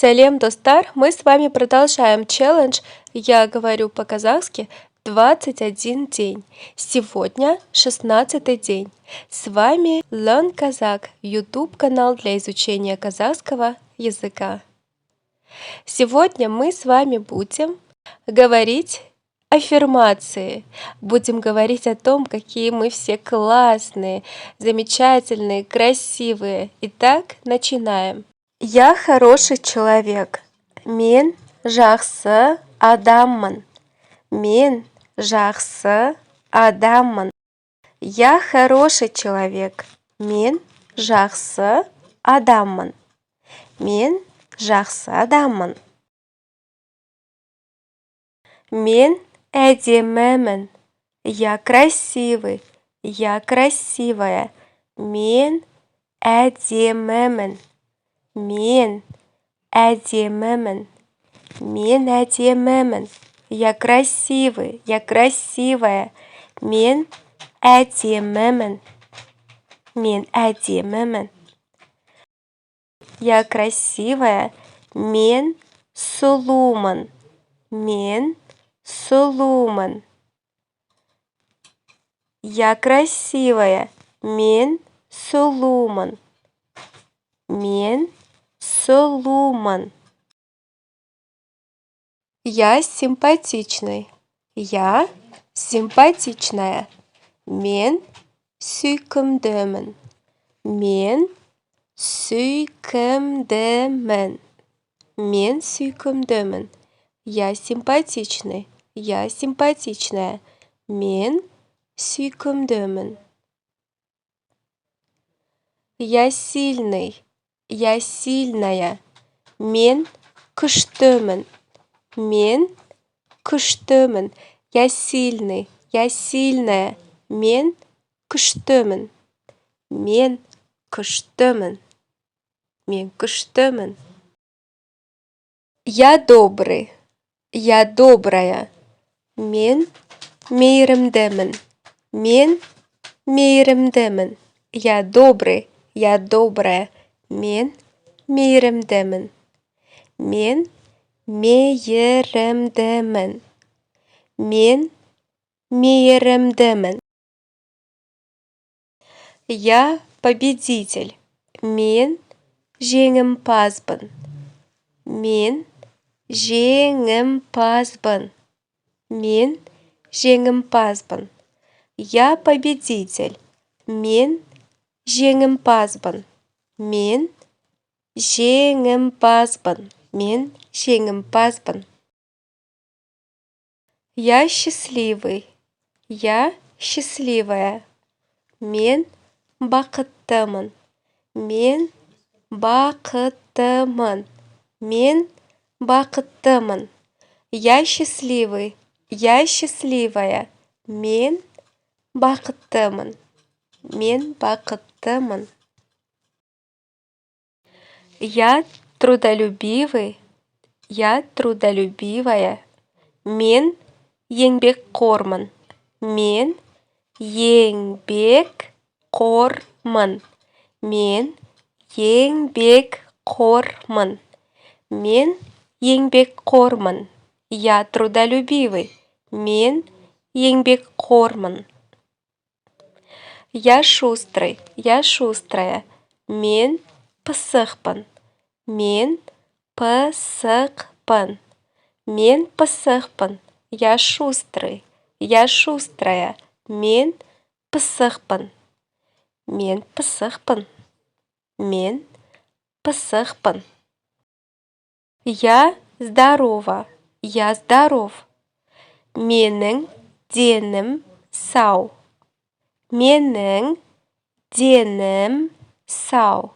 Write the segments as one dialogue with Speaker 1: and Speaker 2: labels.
Speaker 1: Салем, достар! Мы с вами продолжаем челлендж «Я говорю по-казахски» 21 день. Сегодня 16-й день. С вами Learn Kazakh, YouTube канал для изучения казахского языка. Сегодня мы с вами будем говорить аффирмации. Будем говорить о том, какие мы все классные, замечательные, красивые. Итак, начинаем. Я хороший человек. Мен жақсы адаммын. Мен жақсы адаммын. Я хороший человек. Мен жақсы адаммын. Мен жақсы адаммын. Мен әдемімін. Я красивый. Я красивая. Мен әдемімін. Мен әдемімін. Мен әдемімін. Я красивый. Я красивая. Мен әдемімін. Мен әдемімін. Я красивая. Мен сұлумын. Мен сұлумын. Я красивая. Мен сұлумын. Мен сұлумын. Я симпатичный. Я симпатичная. Мен сүйкімдімін. Мен сүйкімдімін. Мен сүйкімдімін. Я симпатичный. Я симпатичная. Мен сүйкімдімін. Я сильный. Я сильная. Мен күштімін. Мен күштімін. Я сильный. Я сильная. Мен күштімін. Мен күштімін. Мен күштімін. Я добрый. Я добрая. Мен мейірімдімін. Мен мейірімдімін. Я добрый. Я добрая. Мен мейірімдімін. Мен мейірімдімін. Мен мейірімдімін. Я победитель. Мен жеңімпазбын. Мен жеңімпазбын. Мен жеңімпазбын. Я победитель. Мен жеңімпазбын. Мен жеңімпазбын. Мен жеңімпазбын. Я счастливый. Я счастливая. Мен бақыттымын. Мен бақыттымын. Мен бақыттымын. Я счастливый. Я счастливая. Мен бақыттымын. Мен бақыттымын. Я трудолюбивый. Я трудолюбивая. Мен еңбекқормын. Мен еңбекқормын. Мен еңбекқормын. Мен еңбекқормын. Я трудолюбивый. Мен еңбекқормын. Я шустрый. Я шустрая. Мен пысықпын. Мен пысықпын. Мен пысықпын. Я шустрый. Я шустрая. Мен пысықпын. Мен пысықпын. Мен пысықпын. Я здорова. Я здоров. Менің денім сау. Менің денім сау.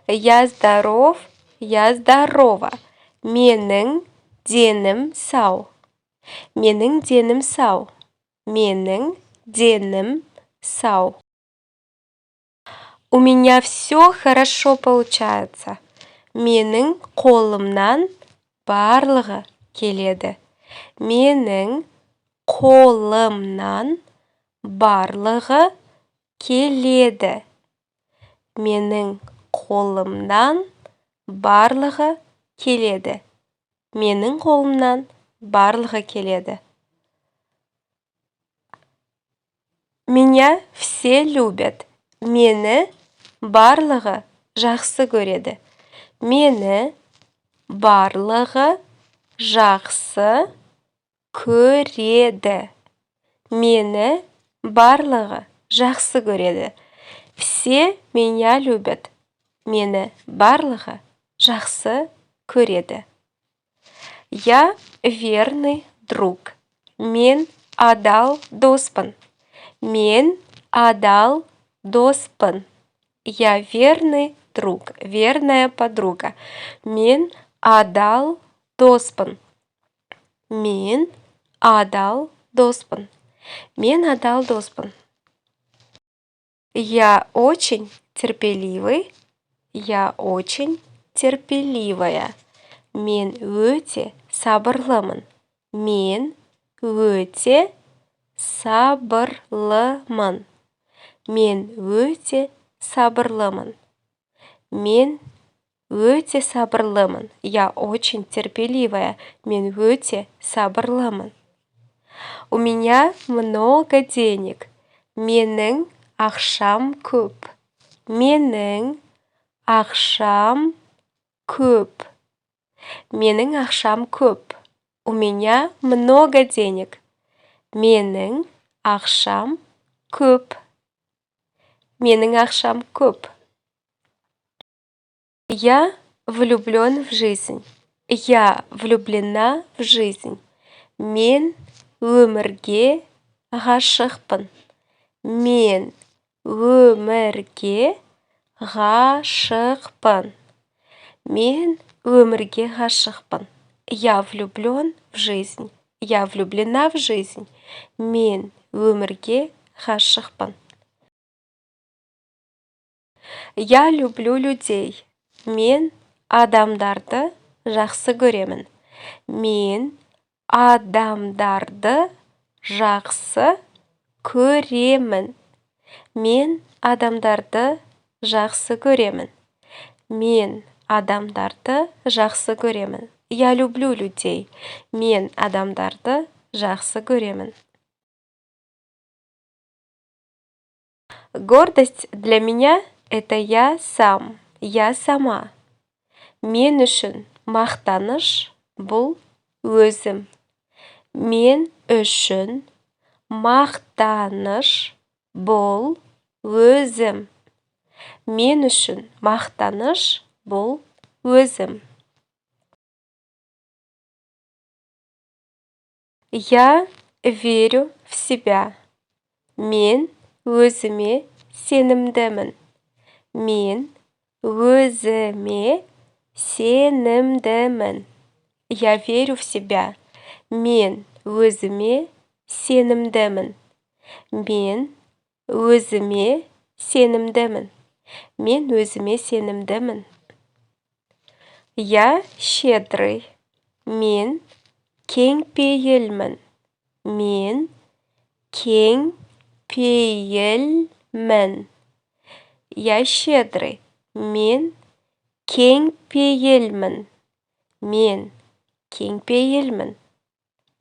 Speaker 1: Я здоров. Я здорова. Менің денім сау. Менің денім сау. Менің денім сау. У меня все хорошо получается. Менің қолымнан барлығы келеді. Менің қолымнан барлығы келеді. Менің қолымнан барлығы келеді. Менің қолымнан барлығы келеді. Меня все любят. Мені барлығы жақсы көреді. Мені барлығы жақсы көреді. Мені барлығы жақсы көреді. Все меня любят. Мені барлығы жақсы көреді. Я верный друг. Мен адал доспын. Мен адал доспын. Я верный друг. Верная подруга. Мен адал доспын. Мен адал доспын. Мен адал доспын. Я очень терпеливый. Я очень терпеливая. Мен өте сабырлымын. Мен өте сабырлымын. Мен өте сабырлымын. Мен өте сабырлымын. Я очень терпеливая. Мен өте сабырлымын. У меня много денег. Менің ақшам көп. Менің ақшам көп. Менің ақшам көп. У меня много денег. Менің ақшам көп. Менің ақшам көп. Я влюблен в жизнь. Я влюблена в жизнь. Мен өмірге ғашықпын. Мен өмірге ғашықпын. Мен өмірге ғашықпын. Я влюблен в жизнь. Я влюблена в жизнь. Мен өмірге ғашықпын. Я люблю людей. Мен адамдарды жақсы көремін. Мен адамдарды жақсы көремін. Мен адамдарды жақсы көремін. Мен адамдарды жақсы көремін. Я люблю людей. Мен адамдарды жақсы көремін. Гордость для меня – это я сам. Я сама. Мен үшін мақтаныш бұл өзім. Мен үшін мақтаныш бұл өзім. Мен үшін мақтаныш бұл өзім. Я верю в себя. Мен өзіме сенімдімін. Мен өзіме сенімдімін. Я верю в себя. Мен өзіме сенімдімін. Мен өзіме сенімдімін. Мен өзіме сенімдімін. Я щедрый. Мен кеңпейілмін. Мен кеңпейілмін. Я щедрый. Мен кеңпейілмін. Мен кеңпейілмін.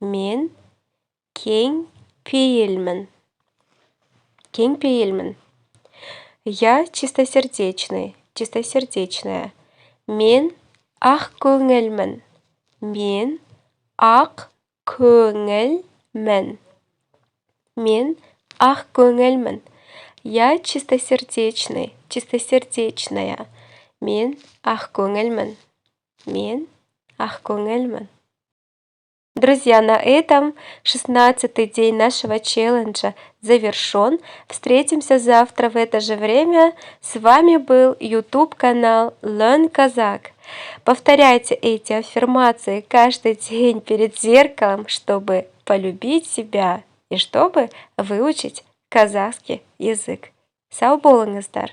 Speaker 1: Мен кеңпейілмін. Кеңпейілмін. Я чистосердечный. Чистосердечная. Мен ақ көңілмін. Мен ақ көңілмін. Мен ақ көңілмін. Я чистосердечный. Чистосердечная. Мен ақ көңілмін. Мен ақ көңілмін. Друзья, на этом 16-й день нашего челленджа завершен. Встретимся завтра в это же время. С вами был YouTube-канал Learn Kazakh. Повторяйте эти аффирмации каждый день перед зеркалом, чтобы полюбить себя и чтобы выучить казахский язык. Сау болыңыздар!